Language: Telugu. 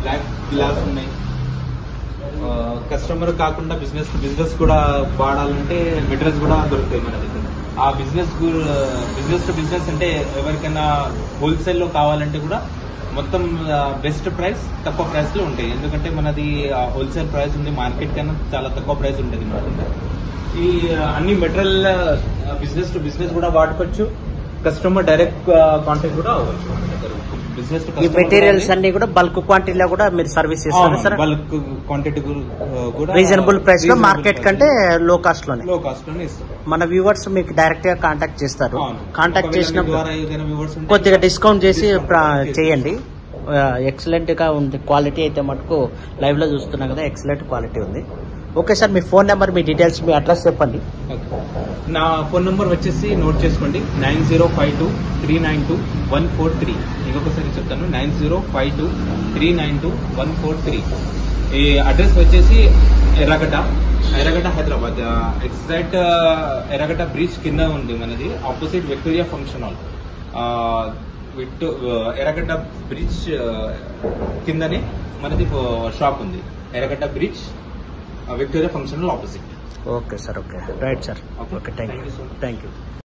బ్లాక్ గ్లాస్ ఉన్నాయి. కస్టమర్ కాకుండా బిజినెస్ కూడా వాడాలంటే మెటీరియల్స్ కూడా దొరుకుతాయి మన దగ్గర. ఆ బిజినెస్ టు బిజినెస్ అంటే ఎవరికైనా హోల్సేల్ లో కావాలంటే కూడా మొత్తం బెస్ట్ ప్రైస్ తక్కువ ప్రైస్ లో ఉంటాయి. ఎందుకంటే మనది హోల్సేల్ ప్రైస్ ఉంది, మార్కెట్ కన్నా చాలా తక్కువ ప్రైస్ ఉంటుంది మన దగ్గర. ఈ అన్ని మెటీరియల్ బిజినెస్ టు బిజినెస్ కూడా వాడుకోవచ్చు, కస్టమర్ డైరెక్ట్ కాంటాక్ట్ కూడా అవ్వచ్చు. బిజినెస్ ఈ మెటీరియల్స్ అన్ని కూడా బల్క్ క్వాంటిటీలో కూడా మీరు సర్వీస్ చేస్తారు సార్? బల్క్ క్వాంటిటీ కూడా రీజనబుల్ ప్రైస్ లో, మార్కెట్ కంటే లో కాస్ట్ లోనే ఇస్తారు. మన వ్యూవర్స్ మీకు డైరెక్ట్ గా కాంటాక్ట్ చేస్తారు. కాంటాక్ట్ చేసినప్పుడు కొద్దిగా డిస్కౌంట్ చేసి చేయండి. ఎక్సలెంట్ గా ఉంది క్వాలిటీ అయితే మటుకు లైవ్ లో చూస్తున్నాం కదా, ఎక్సలెంట్ క్వాలిటీ ఉంది. ఓకే సార్, మీ ఫోన్ నెంబర్, మీ డీటెయిల్స్, మీ అడ్రస్ చెప్పండి. నా ఫోన్ నెంబర్ వచ్చేసి నోట్ చేసుకోండి, 9052392143. ఇంకొకసారి చెప్తాను, 9052392143. ఈ అడ్రస్ వచ్చేసి ఎర్రగడ్డ హైదరాబాద్. ఎగ్జాక్ట్ ఎర్రగడ్డ బ్రిడ్జ్ కింద ఉంది మనది, ఆపోజిట్ విక్టోరియా ఫంక్షన్ హాల్. ఎర్రగడ్డ బ్రిడ్జ్ కిందనే మనది షాప్ ఉంది. ఎర్రగడ్డ bridge, Victoria function hall opposite. Okay sir, okay right sir. Okay, thank you.